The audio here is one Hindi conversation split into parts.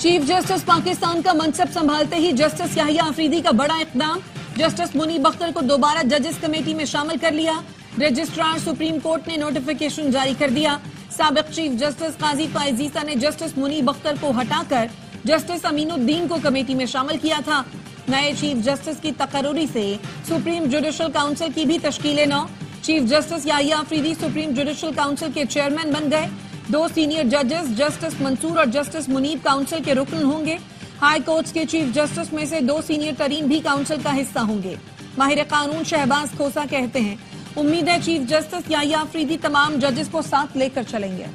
चीफ जस्टिस पाकिस्तान का मनसब संभालते ही जस्टिस याहिया अफरीदी का बड़ा इकदाम। जस्टिस मुनीब अख्तर को दोबारा जजेस कमेटी में शामिल कर लिया। रजिस्ट्रार सुप्रीम कोर्ट ने नोटिफिकेशन जारी कर दिया। साबिक चीफ जस्टिस काजी फाइज ईसा ने जस्टिस मुनीब अख्तर को हटाकर जस्टिस अमीनुद्दीन को कमेटी में शामिल किया था। नए चीफ जस्टिस की तकर्री से सुप्रीम जुडिशल काउंसिल की भी तश्कील नौ। Chief justice Yahya Afridi supreme judicial council के चेयरमैन बन गए। 2 सीनियर जजेस जस्टिस मंसूर और जस्टिस मुनीब काउंसिल के रुकन होंगे। हाई कोर्ट्स के चीफ जस्टिस में से 2 सीनियर तरीन भी काउंसिल का हिस्सा होंगे। माहिर कानून शहबाज खोसा कहते हैं, उम्मीद है चीफ जस्टिस याहिया अफरीदी तमाम जजेस को साथ लेकर चलेंगे।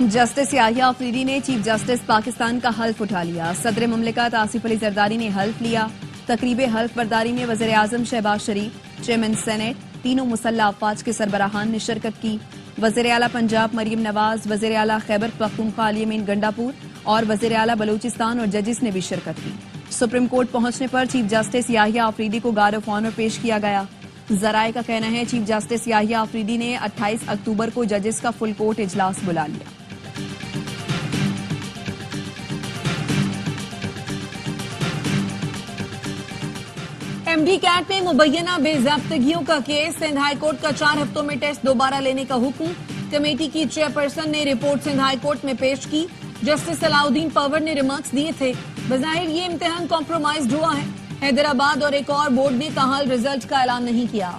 जस्टिस याहिया अफरीदी ने चीफ जस्टिस पाकिस्तान का हल्फ उठा लिया। सदर मुमलिकत आसिफ अली जरदारी ने हल्फ लिया। तकरीब हल्फ बर्दारी में वज़ीर आज़म शहबाज शरीफ, चेयरमैन सेनेट, तीनों मुसल्लह अफवाज के सरबराहान ने शिरकत की। वज़ीर आला पंजाब मरियम नवाज, वज़ीर आला खैबर पख्तूनख्वा अली अमीन गंडापुर और वज़ीर आला बलूचिस्तान और जजेस ने भी शिरकत की। सुप्रीम कोर्ट पहुंचने पर चीफ जस्टिस याहिया अफरीदी को गार्ड ऑफ ऑनर पेश किया गया। जराए का कहना है चीफ जस्टिस याहिया अफरीदी ने 28 अक्टूबर को जजेस का फुल कोर्ट इजलास बुला लिया। एमडी कैट में मुबैना बेज़ाब्तगियों का केस। सिंध हाई कोर्ट का 4 हफ्तों में टेस्ट दोबारा लेने का हुक्म। कमेटी की चेयरपर्सन ने रिपोर्ट सिंध हाई कोर्ट में पेश की। जस्टिस सलाउद्दीन पवर ने रिमार्क्स दिए थे। बज़ाहिर ये इम्तिहान कॉम्प्रोमाइज हुआ है। हैदराबाद और एक और बोर्ड ने ताहाल रिजल्ट का ऐलान नहीं किया।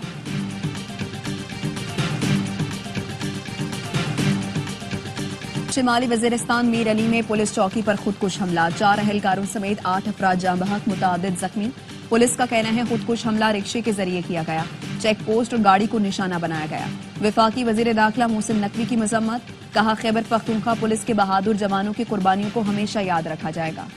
शिमाली वजीरिस्तान मीर अली में पुलिस चौकी पर खुदकुश हमला। 4 अहलकारों समेत 8 अफराद जाँ बहक, मुतादिद जख्मी। पुलिस का कहना है खुदकुश हमला रिक्शे के जरिए किया गया। चेक पोस्ट और गाड़ी को निशाना बनाया गया। विफाकी वजीर दाखिला मोहसिन नकवी की मजम्मत, कहा खैबर पख्तूनख्वा पुलिस के बहादुर जवानों की कुर्बानियों को हमेशा याद रखा जाएगा।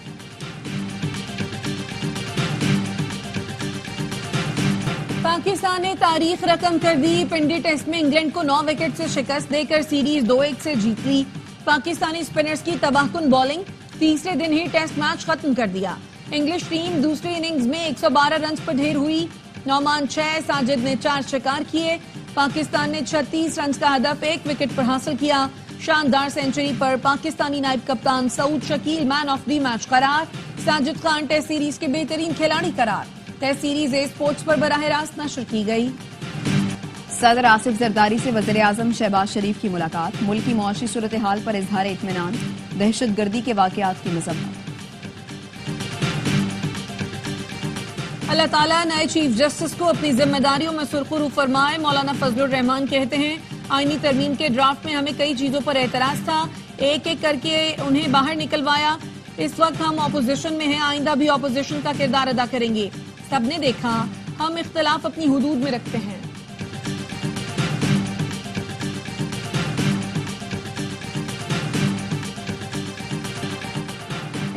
पाकिस्तान ने तारीख रकम कर दी। पिंडी टेस्ट में इंग्लैंड को 9 विकेट से शिकस्त देकर सीरीज 2-1 से जीत ली। पाकिस्तानी स्पिनर्स की तबाहकुन बॉलिंग, तीसरे दिन ही टेस्ट मैच खत्म कर दिया। इंग्लिश टीम दूसरी इनिंग्स में 112 रन पर ढेर हुई। नौमान 6, साजिद ने 4 शिकार किए। पाकिस्तान ने 36 रन का हदफ 1 विकेट पर हासिल किया। शानदार सेंचुरी पर पाकिस्तानी नायब कप्तान Saud Shakeel man of the match करार। साजिद खान टेस्ट सीरीज के बेहतरीन खिलाड़ी करार। टेस्ट सीरीज ए स्पोर्ट्स पर बराह रास्त नशर की गई। सदर आसिफ जरदारी से वज़ीर आज़म शहबाज शरीफ की मुलाकात। मुल्क की मुआशी सूरत हाल पर इजहार इत्मीनान, दहशतगर्दी के वाकयात की मजम्मत। अल्लाह ताला नए चीफ जस्टिस को अपनी जिम्मेदारियों में सुरखरू फरमाए। मौलाना फजलुर रहमान कहते हैं, आईनी तरमीम के ड्राफ्ट में हमें कई चीजों पर एतराज था, एक एक करके उन्हें बाहर निकलवाया। इस वक्त हम ऑपोजिशन में हैं, आइंदा भी ऑपोजिशन का किरदार अदा करेंगे। सबने देखा हम इख्तलाफ अपनी हुदूद में रखते हैं।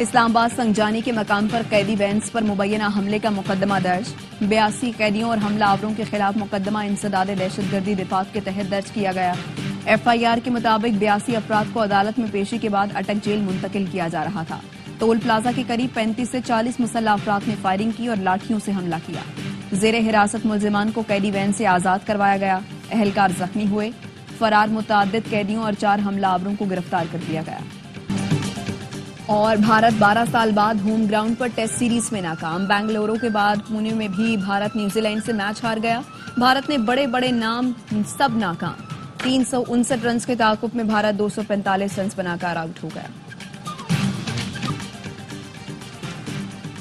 इस्लामाबाद संगजानी के मकाम पर कैदी बैंस पर मुबैना हमले का मुकदमा दर्ज। 82 कैदियों और हमलावरों के खिलाफ मुकदमा इंसदाद दहशतगर्दी रिपात के तहत दर्ज किया गया। FIR के मुताबिक 82 अफराद को अदालत में पेशी के बाद अटक जेल मुंतकिल किया जा रहा था। टोल प्लाजा के करीब 35 से 40 मुसल्लह अफराद ने फायरिंग की और लाठियों से हमला किया। जेर हिरासत मुलजिमान को कैदी वैन से आजाद करवाया गया। अहलकार जख्मी हुए। फरार मुतादिद कैदियों और 4 हमलावरों को गिरफ्तार कर दिया गया। और भारत 12 साल बाद होम ग्राउंड पर टेस्ट सीरीज में नाकाम। बेंगलुरु के बाद पुणे में भी भारत न्यूजीलैंड से मैच हार गया। भारत ने बड़े बड़े नाम सब नाकाम। 359 रन के ताकुब में भारत 245 रन बनाकर आउट हो गया।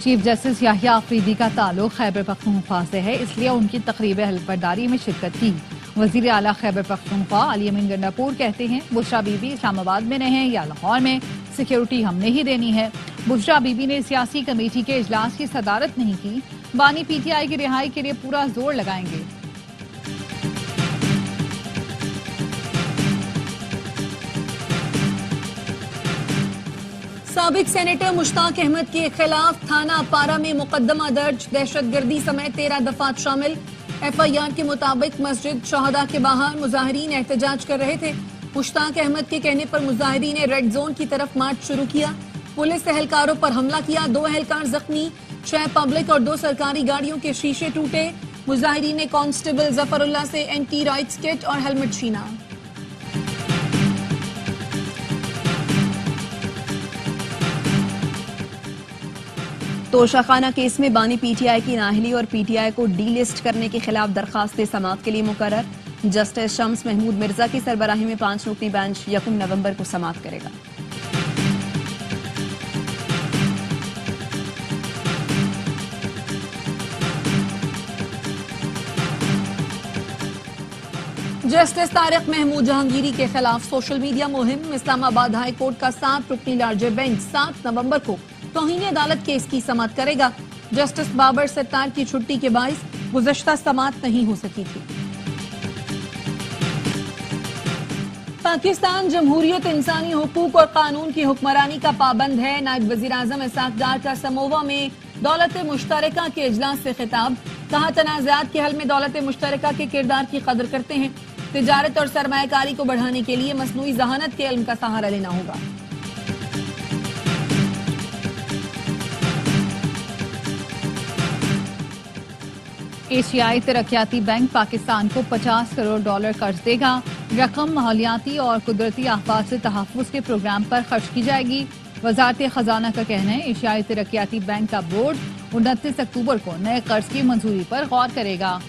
चीफ जस्टिस याहिया अफरीदी का ताल्लुक खैबर पख्तूनख्वा से है, इसलिए उनकी तकरीब हल्फबर्दारी में शिरकत की। वजीर आला खैबर पख्तूनख्वा अली अमीन गंडापुर कहते हैं, बुशरा बीबी इस्लामाबाद में रहें या लाहौर में, सिक्योरिटी हमने ही देनी है। बुशरा बीबी ने सियासी कमेटी के इजलास की सदारत नहीं की। बानी PTI की रिहाई के लिए पूरा जोर लगाएंगे। साबिक सेनेटर मुश्ताक अहमद के खिलाफ थाना पारा में मुकदमा दर्ज। दहशतगर्दी समेत 13 दफात शामिल। FIR के मुताबिक मस्जिद शहदा के बाहर मुजाहिरीन एहतजाज कर रहे थे। मुश्ताक अहमद के कहने पर मुजाहिरीन ने रेड जोन की तरफ मार्च शुरू किया। पुलिस एहलकारों पर हमला किया। 2 एहलकार जख्मी, 6 पब्लिक और 2 सरकारी गाड़ियों के शीशे टूटे। मुजाहिरीन ने कांस्टेबल जफरुल्लाह से एंटी राइट्स किट और हेलमेट छीना। तोशाखाना केस में बानी पीटीआई की नाहली और पीटीआई को डी लिस्ट करने के खिलाफ दरखास्त समाअत के लिए मुकर्रर। जस्टिस शम्स महमूद मिर्जा की सरबराही में 5 रुकनी बेंच 1 नवंबर को समाअत करेगा। जस्टिस तारिक महमूद जहांगीरी के खिलाफ सोशल मीडिया मुहिम। इस्लामाबाद हाई कोर्ट का 7 रुकनी लार्जर बेंच 7 नवंबर को तौहीन अदालत केस की समाअत करेगा। जस्टिस बाबर सत्तार की छुट्टी के बाइस गुज़श्ता समाअत नहीं हो सकी थी। पाकिस्तान जमहूरियत, इंसानी हुकूक और कानून की हुक्मरानी का पाबंद है। नायब वज़ीर आज़म इसाक डार का समोवा में दौलत मुश्तरका के इजलास से खिताब। कहा, तनाज़ात के हल में दौलत मुश्तरका के किरदार की कदर करते हैं। तिजारत और सरमायाकारी को बढ़ाने के लिए मसनूई ज़हानत के इल्म का सहारा लेना होगा। एशियाई तरक्याती बैंक पाकिस्तान को $50 करोड़ कर्ज देगा। रकम माहौलियाती और कुदरती आफात से तहफ़्फ़ुज़ के प्रोग्राम पर खर्च की जाएगी। वज़ारत खजाना का कहना है, एशियाई तरक्याती बैंक का बोर्ड 29 अक्टूबर को नए कर्ज की मंजूरी पर गौर करेगा।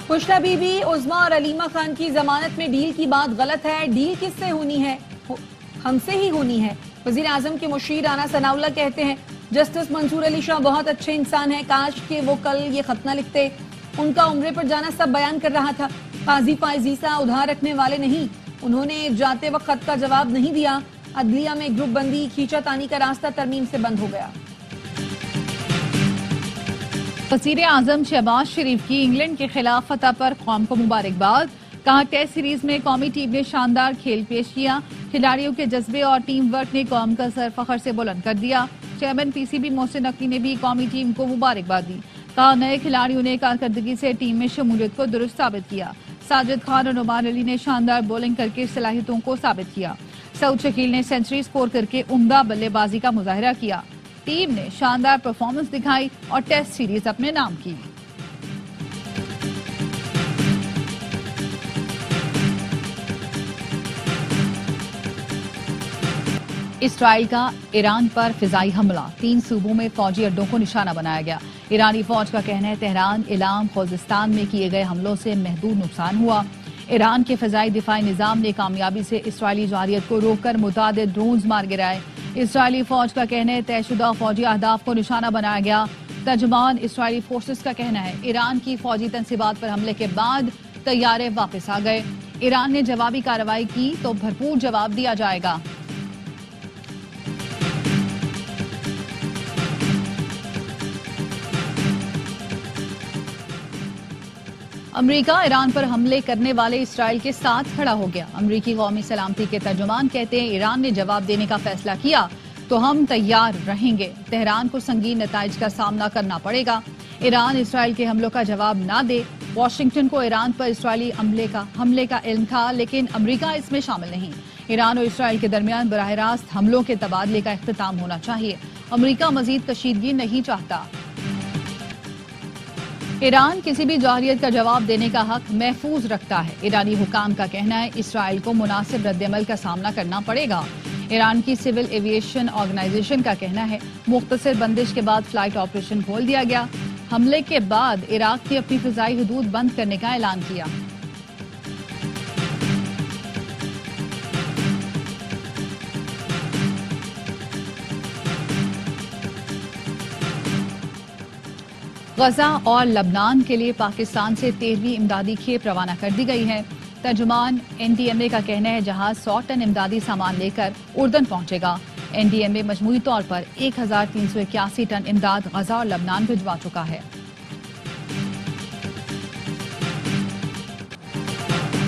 खुशना बीबी, उज़्मा और अलीमा खान की जमानत में डील की बात गलत है। डील किससे होनी है? हमसे ही होनी है। वज़ीर आज़म के मुशीर राना सनाउल्लाह कहते हैं, जस्टिस मंसूर अली शाह बहुत अच्छे इंसान हैं, काश के वो कल ये खत न लिखते। उनका उम्रे पर जाना सब बयान कर रहा था। काजी फायज ईसा उधार रखने वाले नहीं, उन्होंने जाते वक्त खत का जवाब नहीं दिया। अदलिया में ग्रुप बंदी, खींचातानी का रास्ता तरमीम से बंद हो गया। वज़ीर आज़म शहबाज शरीफ की इंग्लैंड के खिलाफ फतह पर कौम को मुबारकबाद। कहा, टेस्ट सीरीज में कौमी टीम ने शानदार खेल पेश किया। खिलाड़ियों के जज्बे और टीम वर्क ने कौम का सर फखर से बुलंद कर दिया। चेयरमैन पीसीबी मोहसिन नकवी ने भी कौमी टीम को मुबारकबाद दी। कहा, नए खिलाड़ियों ने कारकर्दगी से टीम में शमूलियत को दुरुस्त साबित किया। साजिद खान और नुमान अली ने शानदार बॉलिंग करके सलाहियतों को साबित किया। सऊद शकील ने सेंचुरी स्कोर करके उम्दा बल्लेबाजी का मुजाहिरा किया। टीम ने शानदार परफॉर्मेंस दिखाई और टेस्ट सीरीज अपने नाम की। इसराइल का ईरान पर फिजाई हमला, 3 सूबों में फौजी अड्डों को निशाना बनाया गया। ईरानी फौज का कहना है, तेहरान, इलाम, खोजिस्तान में किए गए हमलों से महदूद नुकसान हुआ। ईरान के फिजाई दिफाई निजाम ने कामयाबी से इसराइली जारियत को रोककर मुतादिद ड्रोन्स मार गिराए। इसराइली फौज का कहना है, तयशुदा फौजी अहदाफ को निशाना बनाया गया। तर्जुमान इसराइली फोर्सेस का कहना है, ईरान की फौजी तनसीबात पर हमले के बाद तैयारे वापस आ गए। ईरान ने जवाबी कार्रवाई की तो भरपूर जवाब दिया जाएगा। अमेरिका ईरान पर हमले करने वाले इसराइल के साथ खड़ा हो गया। अमेरिकी कौमी सलामती के तर्जुमान कहते हैं, ईरान ने जवाब देने का फैसला किया तो हम तैयार रहेंगे। तेहरान को संगीन नताइज का सामना करना पड़ेगा। ईरान इसराइल के हमलों का जवाब ना दे। वाशिंगटन को ईरान पर इसराइली हमले का इल्म था, लेकिन अमेरिका इसमें शामिल नहीं। ईरान और इसराइल के दरमियान बराह रास्त हमलों के तबादले का इख्तिताम होना चाहिए। अमेरिका मजीद कशीदगी नहीं चाहता। ईरान किसी भी जारियत का जवाब देने का हक महफूज रखता है। ईरानी हुकाम का कहना है, इसराइल को मुनासिब रद्दअमल का सामना करना पड़ेगा। ईरान की सिविल एविएशन ऑर्गेनाइजेशन का कहना है, मुख्तसर बंदिश के बाद फ्लाइट ऑपरेशन खोल दिया गया। हमले के बाद इराक ने अपनी फिजाई हदूद बंद करने का ऐलान किया। गजा और लबनान के लिए पाकिस्तान से 13वीं इमदादी खेप रवाना कर दी गई है। तर्जुमान एनडीएमए का कहना है, जहाज 100 टन इमदादी सामान लेकर उर्दन पहुंचेगा। एनडीएमए मजमूई तौर पर 1381 टन इमदाद गजा और लबनान भिजवा चुका है।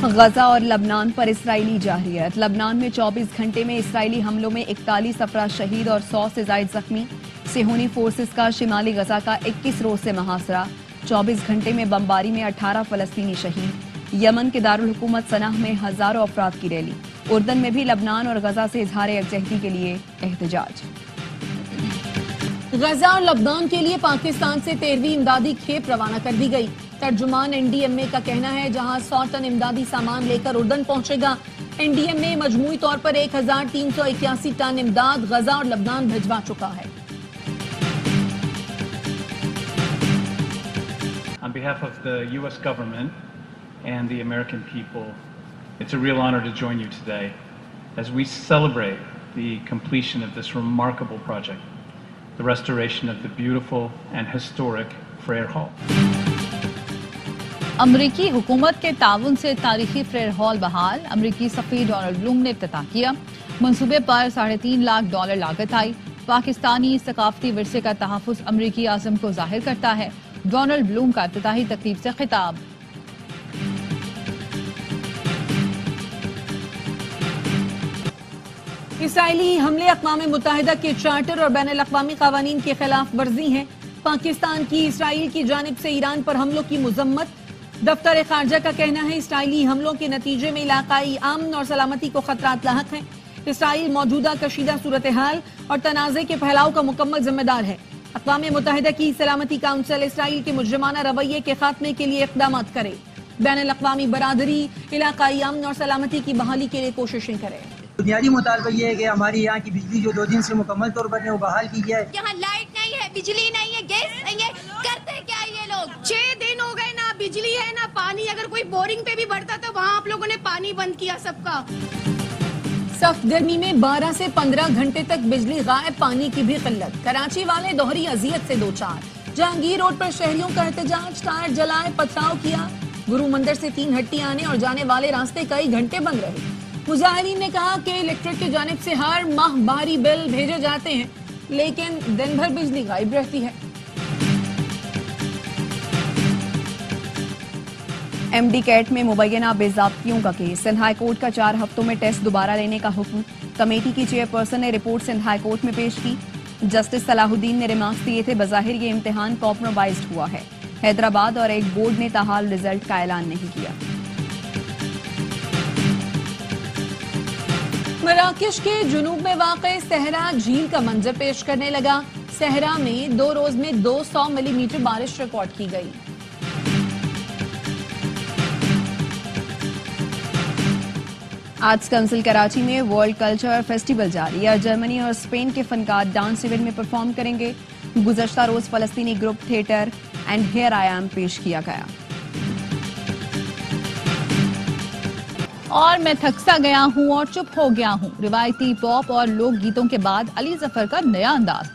गजा और लबनान पर इसराइली जारियत। लबनान में 24 घंटे में इसराइली हमलों में 41 अफराद शहीद और 100 से जायद जख्मी। सेहूनी फोर्सेस का शिमाली गजा का 21 रोज से मुहासरा। 24 घंटे में बमबारी में 18 फलस्तीनी शहीद। यमन के दारुल हुकूमत सनाह में हजारों अफराद की रैली। उर्दन में भी लबनान और गजा से इजहार यकजहती के लिए एहतजाज। गजा और लबनान के लिए पाकिस्तान से 13वीं इमदादी खेप रवाना कर दी गई। तर्जुमान एनडीएमए का कहना है जहां 100 टन इमदादी सामान लेकर उर्दन पहुंचेगा। एनडीएमए मजमूई तौर पर 1381 टन इमदाद गजा और लबनान भिजवा चुका है। On behalf of the U.S. government and the American people, it's a real honor to join you today as we celebrate the completion of this remarkable project, the restoration of the beautiful and historic Freire Hall. अमरीकी हुकूमत के ताउन से तारीखी फ्रेयर हॉल बहाल। अमरीकी सफीर डोनाल्ड ब्लूम ने इफ्तिताह किया। मंसूबे पर $3.5 लाख लागत आई। पाकिस्तानी सकाफती विरसे का तहफ़्फ़ुज़ अमरीकी आज़म को जाहिर करता है। डोनाल्ड ब्लूम का इफ्तिताही तकरीब से खिताब। इसराइली हमले अक़वाम मुत्तहिदा के चार्टर और बैनुल अक़वामी क़वानीन के खिलाफ वर्जी हैं। पाकिस्तान की इसराइल की जानिब से ईरान पर हमलों की मुज़म्मत। दफ्तर खारजा का कहना है इसराइली हमलों के नतीजे में इलाकाई अमन और सलामती को खतरात लाहक हैं। इसराइल मौजूदा कशीदा सूरत हाल और तनाज़े के फैलाव का मुकम्मल जिम्मेदार है। अक़वाम मुत्तहिदा की सलामती काउंसिल इसराइल के मुजरिमाना रवैये के खात्मे के लिए इक़दाम करे। बैनुल अक़वामी बरादरी इलाकाई अमन और सलामती की बहाली के लिए कोशिशें करे। बुनियादी मुतालबा ये है कि हमारी यहाँ की बिजली जो 2 दिन से मुकम्मल तौर पर वो बहाल की जाए। यहाँ लाइट नहीं है, बिजली नहीं है, गैस नहीं है, करते क्या ये लोग? 6 दिन हो गए, ना बिजली है ना पानी। अगर कोई बोरिंग पे भी बढ़ता तो वहाँ आप लोगों ने पानी बंद किया सबका। सख्त गर्मी में 12 से 15 घंटे तक बिजली गायब, पानी की भी किल्लत। कराची वाले दोहरी अजियत से दो चार। जहांगीर रोड पर शहरियों का एहतजाज, टायर जलाए पथराव किया। गुरु मंदिर से 3 हट्टी आने और जाने वाले रास्ते कई घंटे बंद रहे। मुजाहिरीन ने कहा कि इलेक्ट्रिक की जानिब से हर माह भारी बिल भेजे जाते हैं, लेकिन दिन भर बिजली गायब रहती है। एमडी कैट में मुबैना बेज़ाब्तियों का केस। सिंध हाई कोर्ट का 4 हफ्तों में टेस्ट दोबारा लेने का हुक्म। कमेटी की चेयरपर्सन ने रिपोर्ट सिंध हाई कोर्ट में पेश की। जस्टिस सलाहुद्दीन ने रिमार्क्स दिए थे बज़ाहिर ये इम्तिहान कॉम्प्रोमाइज्ड हुआ है। हैदराबाद और एक बोर्ड ने ताहाल रिजल्ट का ऐलान नहीं किया। मराकश के जुनूब में वाक़े सहरा झील का मंजर पेश करने लगा। सहरा में 2 रोज में 200 मिलीमीटर बारिश रिकॉर्ड की गई। आर्ट्स काउंसिल कराची में वर्ल्ड कल्चर फेस्टिवल जारी है। जर्मनी और स्पेन के फनकार डांस इवेंट में परफॉर्म करेंगे। गुज़श्ता रोज फलस्तीनी group theatre and here I am पेश किया गया। और मैं थक सा गया हूँ और चुप हो गया हूँ। रिवायती पॉप और लोक गीतों के बाद अली जफर का नया अंदाज।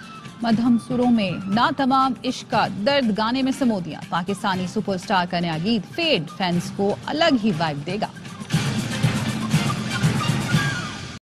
मध्यम सुरों में ना तमाम इश्क का दर्द गाने में समो दिया। पाकिस्तानी सुपरस्टार का नया गीत फेड फैंस को अलग ही वाइब देगा।